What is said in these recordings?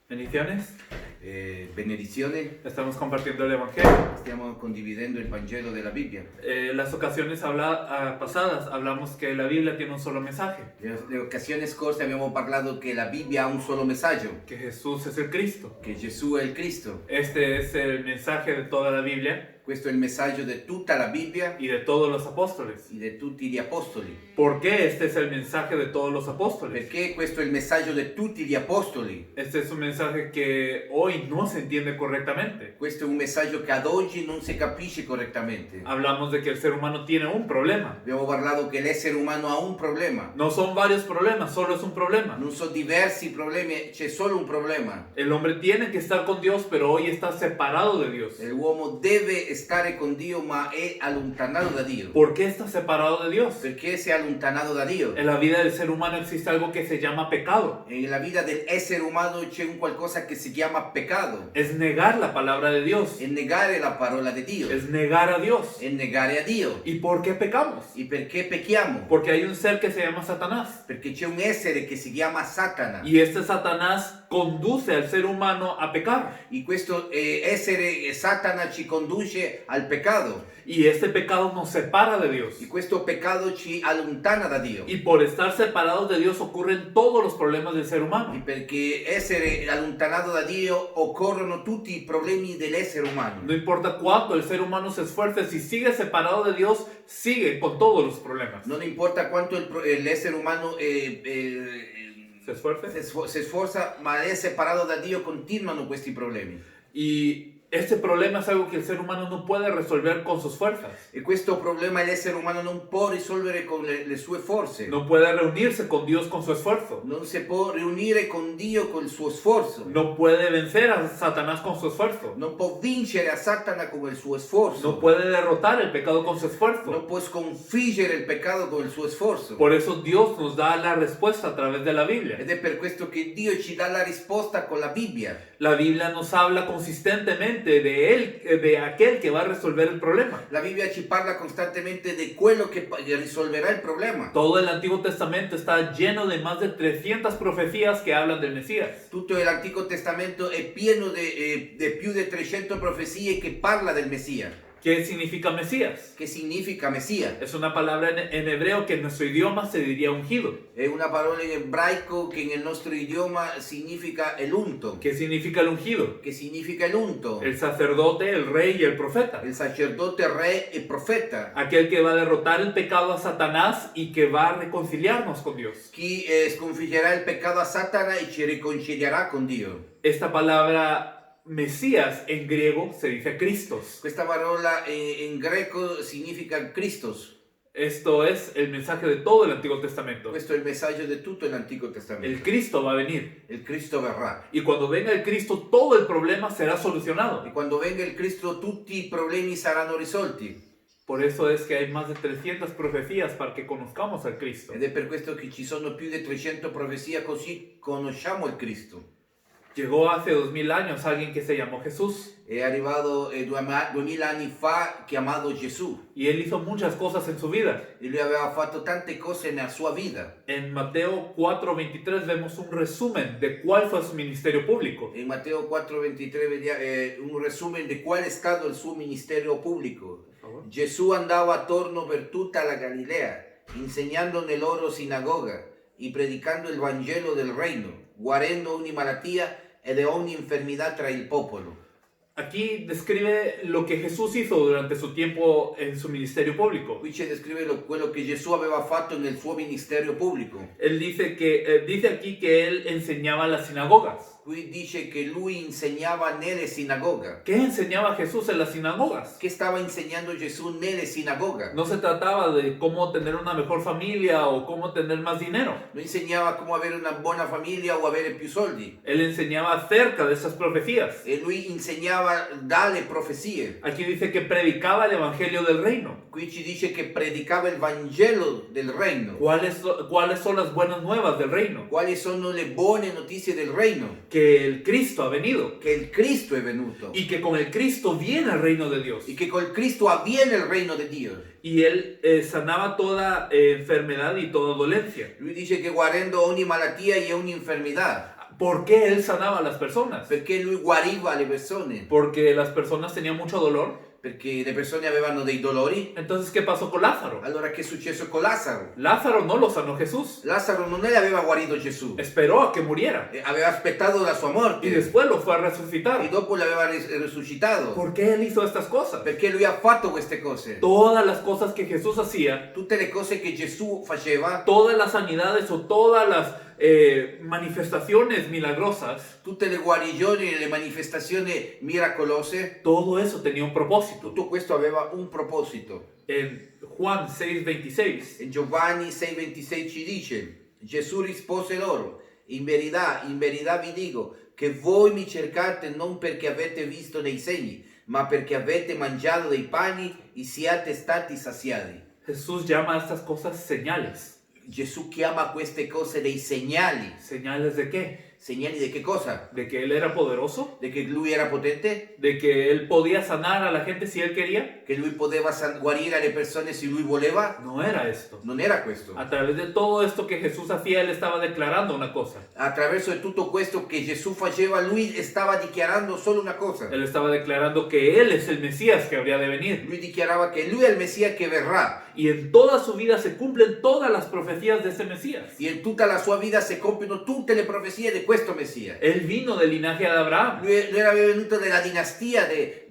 Bendiciones. Benedizione, Estamos compartiendo el Evangelio. stiamo condividendo il Vangelo della Bibbia. Las ocasiones pasadas hablamos que la Biblia tiene un solo mensaje, Le occasioni scorse abbiamo parlato che la Bibbia ha un solo messaggio, que Jesús es el Cristo. che Gesù è il Cristo. Este es el mensaje de toda la Biblia Questo è il messaggio di tutta la Bibbia y de todos los apóstoles. e di tutti gli apostoli. ¿Por qué este es el mensaje de todos los apóstoles? Perché questo è il messaggio di tutti gli apostoli. Este es un mensaje que hoy no se entiende correctamente. Questo è un messaggio che ad oggi non si capisce correttamente. Hablamos de que el ser humano tiene un problema. Abbiamo parlato che l'essere umano ha un problema. No son varios problemas, solo es un problema. Non sono diversi problemi, c'è solo un problema. El hombre tiene que estar con Dios, pero hoy está separado de Dios. L'uomo deve stare con Dio, ma è allontanato da Dio. ¿Por qué está separado de Dios? Perché si è allontanato da Dio. En la vida del ser humano existe algo que se llama pecado. Nella vita dell'essere umano c'è un qualcosa che si chiama peccato. Es negar la palabra de Dios. È negare la parola di Dio. Es negar a Dios. È negare a Dio. ¿Y por qué pecamos? E perché pecchiamo? Porque hay un ser que se llama Satanás. Perché c'è un essere che si chiama Satana. Y este Satanás conduce al ser humano a pecar. E questo essere Satana ci conduce al peccato. Y este pecado nos separa de Dios. E questo peccato ci allontana da Dio. Y por estar separados de Dios ocurren todos los problemas del ser E humano. perché essere allontanato da Dio occorrono tutti i problemi dell'essere umano. No importa cuánto el ser humano se esfuerce, si sigue separado de Dios, sigue con todos los problemas. Non importa quanto l'essere umano ¿Se esfuerce? si sforza, ma è separato da Dio, continuano questi problemi. Y este problema es algo que el ser humano no puede resolver con sus fuerzas. E questo problema l'essere umano non può risolvere con le sue forze. No puede reunirse con Dios con su esfuerzo. Non si può riunire con Dio col suo sforzo. No puede vencer a Satanás con su esfuerzo. Non può vincere a Satana con il suo sforzo. No puede derrotar el pecado con su Non esfuerzo. può sconfiggere il peccato con il suo sforzo. Por eso Dios nos da la respuesta a través de la Biblia. Ed è per questo che Dio ci dà la risposta con la Bibbia. La Biblia nos habla consistentemente de él, de aquel que va a resolver el problema. La Bibbia ci parla costantemente di quello che risolverà il problema. Todo el Antiguo Testamento está lleno de más de 300 profecías que hablan del Mesías. Tutto l'Antico Testamento è pieno di più di 300 profezie che parla del Messia. ¿Qué significa Mesías? Che significa Messia? Es una palabra en hebreo que en nuestro idioma se diría ungido. È una parola in ebraico che nel nostro idioma significa elunto. ¿Qué significa el ungido? Che significa elunto? El sacerdote, el rey y el profeta. Il sacerdote, re e profeta. Aquel que va a derrotar el pecado a Satanás y que va a reconciliarnos con Dios. Chi sconfiggerà il peccato a Satana e ci riconcilierà con Dio. Esta palabra Mesías en griego se dice Christos. Questa parola in greco significa Christos. Esto es el mensaje de todo el Antiguo Testamento. Questo è il messaggio di tutto l'Antico El Testamento. Cristo va a venir. Il Cristo verrà. Y cuando venga el Cristo, todo el problema será solucionado. E quando venga il Cristo tutti i problemi saranno risolti. Por eso es que hay más de 300 profecías para que conozcamos al Cristo. Ed è per questo che ci sono più di 300 profezie, così conosciamo il Cristo. Llegó hace 2000 años alguien que se llamó Jesús. È arrivato 2000 anni fa, chiamato Gesù. Y él hizo muchas cosas en su vida. E lui aveva fatto tante cose nella sua vita. En Mateo 4:23 vemos un resumen de cuál fue su ministerio público. In Matteo 4:23 vediamo un resumen di qual è stato il suo ministero pubblico. Gesù andava attorno per tutta la Galilea, insegnando nelle loro sinagoge e predicando il Vangelo del Regno, guarendo ogni malattia e di ogni infermità tra il popolo. Aquí describe lo que Jesús hizo durante su tiempo en su ministerio público. Qui ci descrive quello che Gesù aveva fatto nel suo ministero pubblico. Él dice aquí que él enseñaba en las sinagogas. Qui dice che lui insegnava nelle sinagoghe. ¿Qué enseñaba Jesús en las sinagogas? Che stava insegnando Gesù nelle sinagoghe? No se trataba de cómo tener una mejor familia o cómo tener más dinero. Non insegnava come avere una buona famiglia o avere più soldi. Él enseñaba acerca de esas profecías. E lui insegnava dalle profezie. Aquí dice que predicaba el evangelio del reino. Qui ci dice che predicava il Vangelo del Regno. ¿Cuáles son las buenas nuevas del reino? Quali sono le buone notizie del Regno? Que el Cristo ha venido. Che il Cristo è venuto. Y que con el Cristo viene el reino de Dios. E che col Cristo avviene il Regno di Dio. Y él sanaba toda enfermedad y toda dolencia. Lui dice che guarendo ogni malattia e ogni infermità. ¿Por qué él sanaba a las personas? Perché lui guariva le persone, Porque las personas tenían mucho dolor. perché le persone avevano dei dolori. Entonces, ¿qué pasó con Lázaro? Allora che è successo con Lazzaro? Lázaro no lo sanó Jesús. Lazzaro non le aveva guarito Gesù, Esperó a que muriera. aveva aspettato la sua Y morte después lo fue a e resucitar. dopo l'aveva resuscitato. ¿Por qué él hizo estas cosas? Perché lui ha fatto queste cose. Todas las cosas que Jesús hacía, Tutte le cose che Gesù faceva, todas las sanidades o todas las manifestaciones milagrosas, tutte le guarigioni e le manifestazioni miracolose, todo eso tenía un propósito. tutto questo aveva un proposito. En Juan 6:26 In Giovanni 6,26 ci dice: Gesù rispose loro: in verità vi dico che voi mi cercate non perché avete visto dei segni, ma perché avete mangiato dei pani e siate stati saziati. Jesús llama a estas cosas señales. Gesù chiama queste cose dei segnali. ¿Señales de qué? Segnali di che cosa? ¿De que él era poderoso? Di che lui era potente? ¿De que él podía sanar a la gente si él quería? Che lui poteva guarire le persone se lui voleva? No era esto. Non era questo. A través de todo esto que Jesús hacía, él estaba declarando una cosa. Attraverso di tutto questo che Gesù faceva, lui stava dichiarando solo una cosa. Él estaba declarando que él es el Mesías que habría de venir. Lui dichiarava che lui è il Messia che verrà. Y en toda su vida se cumplen todas las profecías de ese Mesías. E in tutta la sua vita si compiono tutte le profezie di questo Messia. Él vino del linaje de Abraham. Lui era venuto dalla dinastia di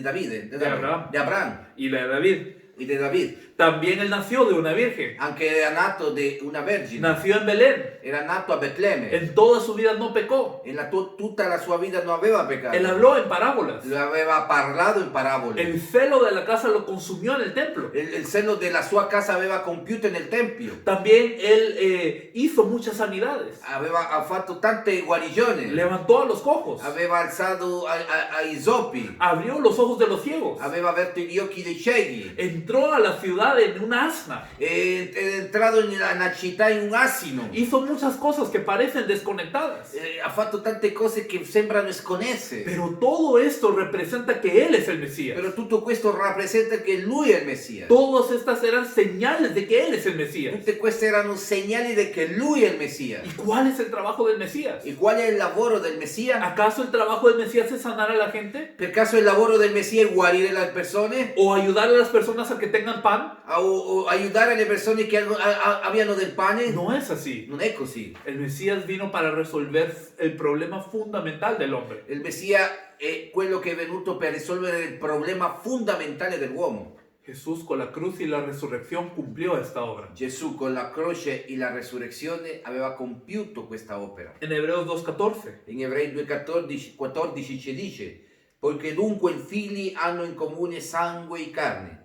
Davide, De Abraham. di Abraham Y la de David. e di David. También él nació de una virgen. Anche era nato di una vergine. Nació en Belén. Era nato a Betlemme. En toda su vida no pecó. E tutta la sua vita non aveva peccato. Él habló en parábolas. Lo aveva parlato in parabole. El celo de la casa lo consumió en el templo. Il seno della sua casa aveva compiuto nel tempio. También él hizo muchas sanidades. Ha fatto tante guarigioni. Levantó a los cojos. Aveva alzato ai zoppi. Abrió los ojos de los ciegos. Aveva aperto gli occhi dei ciechi. Entró a la ciudad en una asna. È entrato nella città in un asino. Hizo muchas cosas que parecen desconectadas. Ha fatto tante cose che sembrano sconnesse. Pero todo esto representa que Él es el Mesías. Però tutto questo rappresenta che lui è il Messia. Todas estas eran señales de que Él es el Mesías. Tutte queste erano segnali di che lui è il Messia. ¿Y cuál es el trabajo del Mesías? E qual è il lavoro del Messia? ¿Acaso el trabajo del Mesías es sanar a la gente? Per caso il lavoro del Messia è guarire le persone? ¿O ayudar a las personas a que tengan pan? O aiutare le persone che abbiano del pane? No es así. Non è così. El Mesías vino para resolver el problema fundamental del hombre. Il Messia è quello che è venuto per risolvere il problema fondamentale dell'uomo. Jesús con la cruz y la resurrección cumplió esta obra. Gesù con la croce e la resurrezione aveva compiuto questa opera. En Hebreos 2:14. In Ebrei 2,14 ci dice: poiché dunque i figli hanno in comune sangue e carne,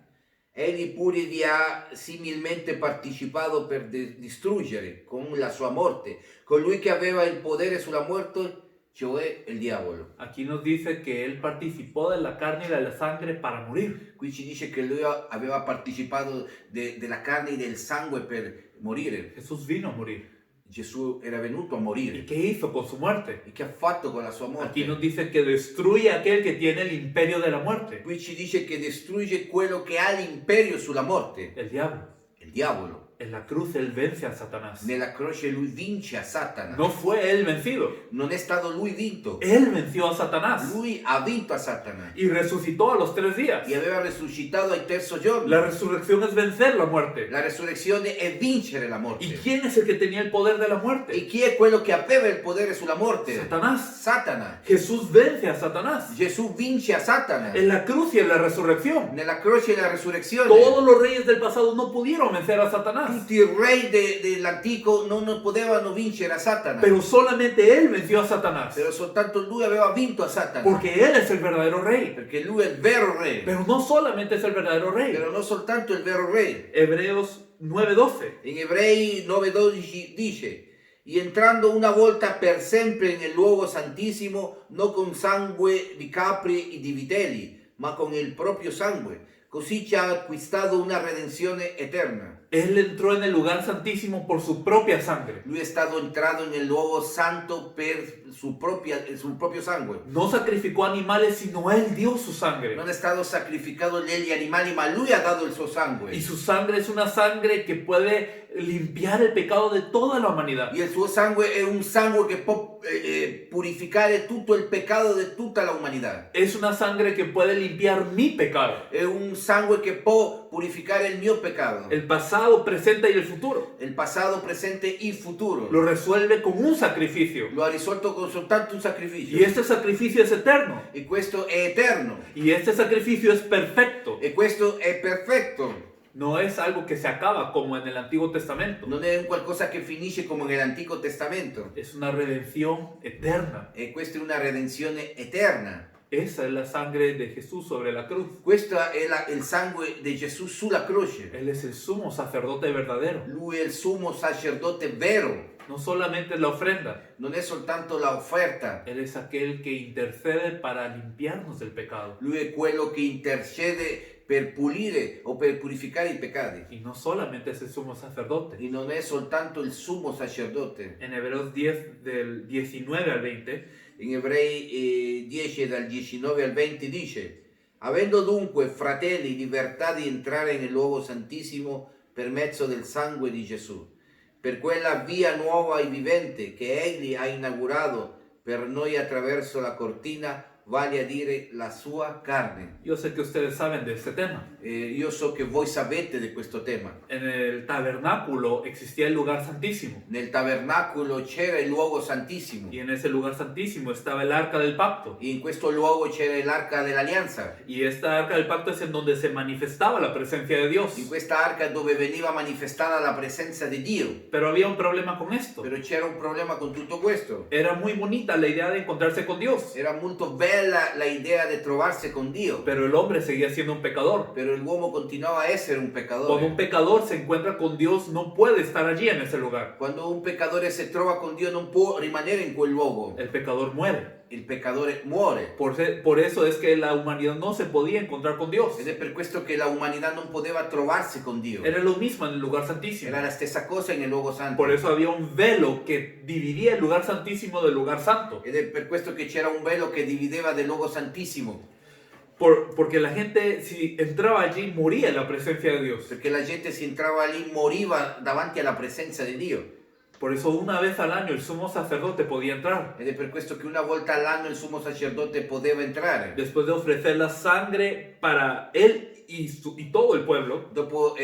egli pure vi ha similmente partecipato per distruggere con la sua morte colui che aveva il potere sulla morte, cioè il diavolo. Aquí nos dice que Él participó de la carne y de la sangre para morir. Qui ci dice che lui aveva partecipato della carne e del sangue per morire. Jesús vino a morir. Gesù era venuto a ¿Y morire. qué hizo con su muerte? E che ha fatto con la sua morte? Aquí nos dice que destruye a aquel que tiene el imperio de la muerte, Qui ci dice che distrugge quello che ha l'imperio sulla morte, el diablo. il diavolo. En la cruz Él vence a Satanás. Nella croce lui vince a Satana. No fue Él vencido. Non è stato lui vinto. Él venció a Satanás Lui ha vinto a Satana. y resucitó a los 3 días. E aveva risuscitato al terzo giorno. La resurrección es vencer la muerte. La resurrezione è vincere la ¿Y morte. quién es el que tenía el poder de la E muerte? chi è quello che aveva il potere sulla morte? Satanás. Satana. Jesús vence a Satanás. Gesù vince a Satana. En la cruz y en la resurrección. Nella croce e la resurrezione. Todos los reyes del pasado no pudieron vencer a Satanás. Tutti i re dell'antico non potevano vincere a Satana. Pero solamente Él venció a Satanás. Però soltanto lui aveva vinto a Satana. Porque Él es el verdadero rey. Perché lui è il vero re. Pero no solamente es el verdadero rey. Però non soltanto il vero re. Hebreos 9:12. In Ebrei 9:12 dice: y entrando una volta per sempre nel luogo santissimo, non con sangue di capri e di vitelli, ma con il proprio sangue, così ci ha acquistato una redenzione eterna. Él entrò en el lugar santísimo por su propia sangre. Lui è stato entrato nel luogo santo per sul proprio sangue. No sacrificó animales, sino Él dio su sangre. Non è stato sacrificato degli animali, ma lui ha dato il suo sangue. Y su sangre es una sangre que puede limpiar el pecado de toda la humanidad. E il suo sangue è un sangue che può purificare tutto il peccato di tutta la umanità. Es una sangre que puede limpiar mi pecado. È un sangue che può purificare il mio peccato. El pasado, presente y el futuro. Il passato, presente e il futuro. Lo resuelve con un sacrificio. Lo ha risolto con soltanto un sacrificio. Y este sacrificio es eterno. E questo è eterno. Y este sacrificio es perfecto. E questo è perfetto. No es algo que se acaba como en el Antiguo Testamento. Non è un qualcosa che finisce come nell'Antico Testamento. Es una redención eterna. E questa è una redenzione eterna. Esa es la sangre de Jesús sobre la cruz. Questo è il sangue di Gesù sulla croce. Él es el sumo sacerdote verdadero. Lui è il sommo sacerdote vero. No solamente es la ofrenda. Non è soltanto l'offerta. Él es aquel que intercede para limpiarnos del pecado. Lui è quello che intercede per pulire o per purificare i peccati. Y no solamente es el sumo sacerdote. E non è soltanto il sommo sacerdote. En Hebreos 10, del 19 al 20, In Ebrei 10 dal 19 al 20 dice: avendo dunque, fratelli, libertà di entrare nel luogo santissimo per mezzo del sangue di Gesù, per quella via nuova e vivente che egli ha inaugurato per noi attraverso la cortina, vale a dire la sua carne. yo sé que ustedes saben de este tema. Io so che voi sapete di questo tema. En el tabernáculo existía el lugar santísimo. Nel tabernacolo c'era il luogo santissimo. Y en ese lugar santísimo estaba el arca del pacto. E in questo luogo c'era l'arca dell'alleanza. Y esta arca del pacto es en donde se manifestaba la presencia de Dios. In questa arca dove veniva manifestata la presenza di Dio. Pero había un problema con esto. Però c'era un problema con tutto questo. Era muy bonita la idea de encontrarse con Dios. Era molto bella la idea di trovarsi con Dio. Pero el hombre seguía siendo un pecador. Però l'uomo continuava a essere un Cuando peccatore. un pecador se encuentra con Dios, no puede estar allí en ese lugar. Quando un peccatore si trova con Dio non può rimanere in quel luogo. El pecador muere. Il peccatore muore. Por eso es que la humanidad no se podía encontrar con Dios. Ed è per questo che la umanità non poteva trovarsi con Dio. Era lo mismo en el lugar santísimo. Era la stessa cosa nel luogo santo. Por eso había un velo que dividía el lugar santísimo del lugar santo. Ed è per questo che c'era un velo che divideva del luogo santissimo. Porque la gente, si entraba allí, moría en la presencia de Dios. Perché la gente si entrava lì moriva davanti alla presenza di Dio. Por eso una vez al año el sumo sacerdote podía entrar. Ed è per questo che una volta all'anno il sommo sacerdote poteva entrare. Después de ofrecer la sangre para él y todo el pueblo, Dopo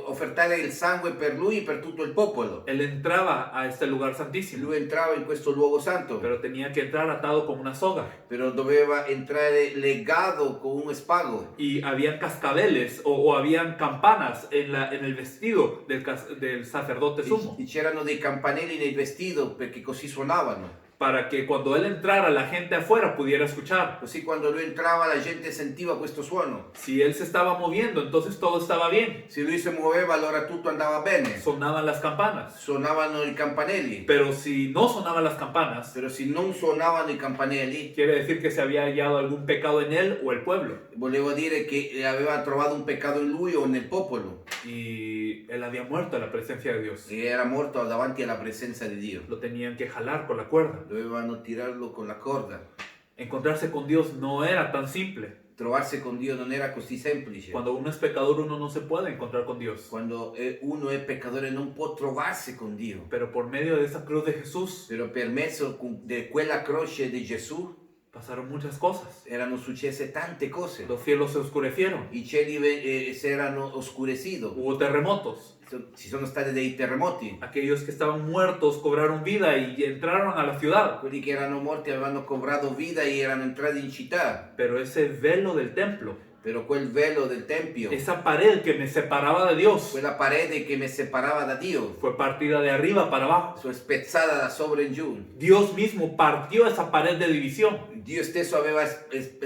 offertare il sangue per lui e per tutto il popolo. él entraba a este lugar santísimo. Lui entrava in questo luogo santo, Pero tenía que entrar atado con una soga. però doveva entrare legato con un spago. Y habían cascabeles o habían campanas en el vestido del sacerdote sumo. E c'erano dei campanelli nel vestito perché così suonavano. Para que cuando él entrara la gente afuera pudiera escuchar. Così quando lui entrava la gente sentiva questo suono. Si él se estaba moviendo, entonces todo estaba bien. Se lui si muoveva allora tutto andava bene. Sonaban las campanas. Suonavano i campanelli. Pero si no sonaban las campanas, Però se non suonavano i campanelli, quiere decir que se había hallado algún pecado en él o el pueblo. voleva dire che aveva trovato un peccato in lui o nel popolo. Y él había muerto en la presencia de Dios. E era morto davanti alla presenza di Dio. Lo tenían que jalar con la cuerda. Dovevano tirarlo con la corda. Encontrarse con Dios no era tan simple. Trovarsi con Dio non era così semplice. Cuando uno es pecador, uno no se puede encontrar con Dios. Quando uno è peccatore non può trovarsi con Dio. Pero por medio de esa cruz de Jesús Però per mezzo di quella croce di Gesù pasaron muchas cosas. erano successe tante cose. Los cielos se oscurecieron. I cieli si erano oscurecidos. Hubo terremotos. Ci sono stati dei terremoti. Aquellos que estaban muertos cobraron vida y entraron a la ciudad. Quelli che erano morti avevano cobrato vita e erano entrati in città. Pero ese velo del templo, Però quel velo del tempio, esa pared que me separaba de Dios, quella parete che mi separava da Dio, fue partida de arriba para abajo. fu spezzata da sopra in giù. Dios mismo partió esa pared de división. Dio stesso aveva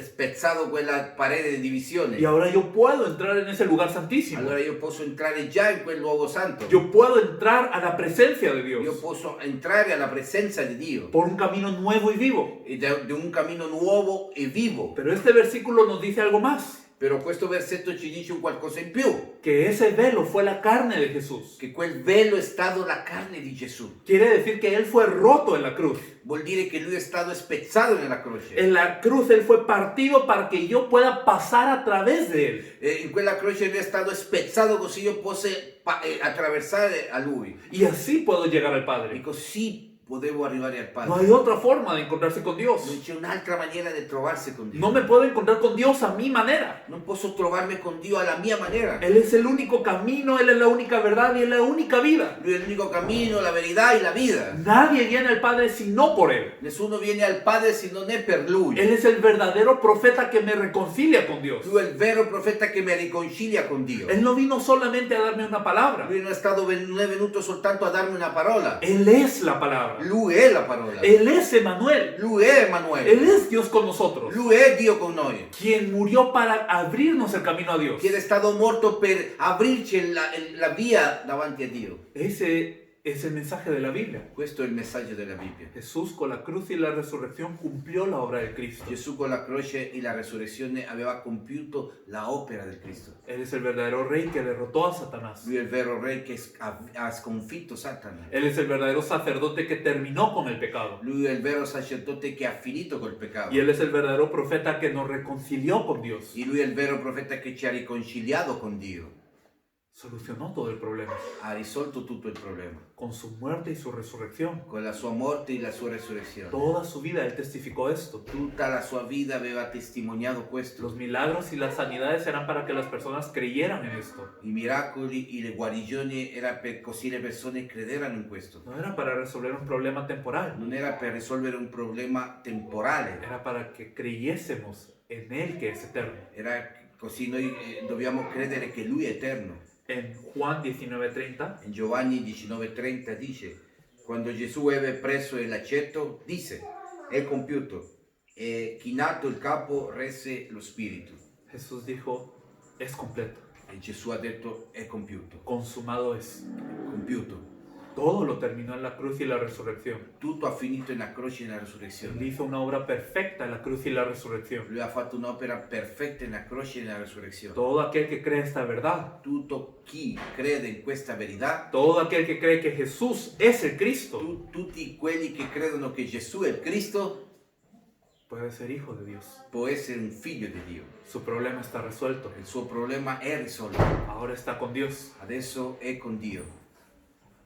spezzato quella parete di divisione. Y ahora yo puedo entrar en ese lugar santísimo. Allora io posso entrare già in quel luogo santo. Yo puedo entrar a la presencia de Io Dios posso entrare alla presenza di Dio. por un camino nuevo y vivo. E di un cammino nuovo e vivo. Pero este versículo nos dice algo más. Però questo versetto ci dice un qualcosa in più. Que ese velo fue la carne de Jesús. Che quel velo è stato la carne di Gesù. Quiere decir que Él fue roto en la cruz. Vuol dire che lui è stato spezzato nella croce. En la cruz Él fue partido para que yo pueda pasar a través de Él. In quella croce lui è stato spezzato così io possa attraversare a lui. Y así puedo llegar al E Padre. così potevo arrivare al No Padre. hay otra forma de encontrarse con Dios. Non c'è un'altra maniera di trovarsi con Dio. No me puedo encontrar con Dios a mi manera. Non posso trovarmi con Dio alla mia maniera. Él es el único camino, Él es la única verdad y es la única vida. Lui è l'unico cammino, la verità e la vita. Nadie viene al Padre si no por Él. Nessuno viene al Padre se non è per Lui. Él es el verdadero profeta que me reconcilia con Dios. Lui è il vero profeta che mi riconcilia con Dio. Él no vino solamente a darme una palabra. Lui non è venuto soltanto a darmi una parola. Él es la palabra. Lui è la parola. Él es Emanuel. Lui è Emanuele. Él es Dios con nosotros. Lui è Dio con noi. Quien murió para abrirnos el camino a Dios. Che è stato morto per aprirci la via davanti a Dio. Ese es el mensaje de la Biblia. Questo è il messaggio della Bibbia. Jesús con la cruz y la resurrección cumplió la obra de Cristo. Gesù con la croce e la resurrezione aveva compiuto la opera del Cristo. Él es el verdadero rey que derrotó a Satanás. Lui è il vero re che ha sconfitto Satana. Él es el verdadero sacerdote que terminó con el pecado. Lui è il vero sacerdote che ha finito col peccato. Y Él es el verdadero profeta que nos reconcilió con Dios. E lui è il vero profeta che ci ha riconciliato con Dio. Solucionó todo el problema Ha risolto tutto il problema. con su muerte y su resurrección. Con la sua morte e la sua resurrezione. Toda su vida Él testificó esto. Tutta la sua vita aveva testimoniato questo. Los milagros y las sanidades eran para que las personas creyeran en esto. I miracoli e le guarigioni era per così le persone crederano in questo. No era para resolver un problema temporal. Non era per risolvere un problema temporale. Era para que creyésemos en Él que es eterno. Era così noi dobbiamo credere che lui è eterno. En Juan 19:30 In Giovanni 19:30 dice: quando Gesù ebbe preso l'aceto, disse: è compiuto. E chinato il capo rese lo spirito. Jesús dijo, es completo, E Gesù ha detto: è compiuto. consumado es. Compiuto. Todo lo terminó en la cruz y la resurrección. Tutto ha finito nella croce e nella Él resurrezione. hizo una obra perfecta en la cruz y la resurrección. Lui ha fatto un'opera perfetta nella croce e nella resurrezione. Todo aquel que cree esta verdad, Tutto chi crede in questa verità, todo aquel que cree que Jesús es el Cristo, tutti quelli che credono che Gesù è il Cristo, puede ser hijo de Dios. può essere un figlio di Dio. Su problema está resuelto. Il suo problema è risolto. Ahora está con Dios. Adesso è con Dio.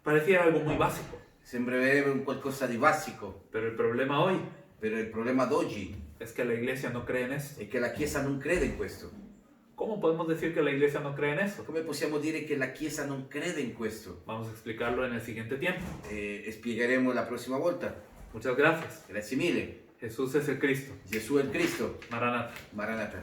Pareciera algo muy básico, Sembrerebbe un qualcosa di basico, pero el problema hoy però il problema d'oggi es que la iglesia no cree en esto. è che la Chiesa non crede in questo. ¿Cómo podemos decir que la iglesia no cree en eso? Come possiamo dire che la Chiesa non crede in questo? Vamos a explicarlo en el siguiente tiempo. Spiegheremo la prossima volta. Muchas gracias. Grazie mille. Jesús es el Cristo. Gesù è il Cristo. Maranatha. Maranatha.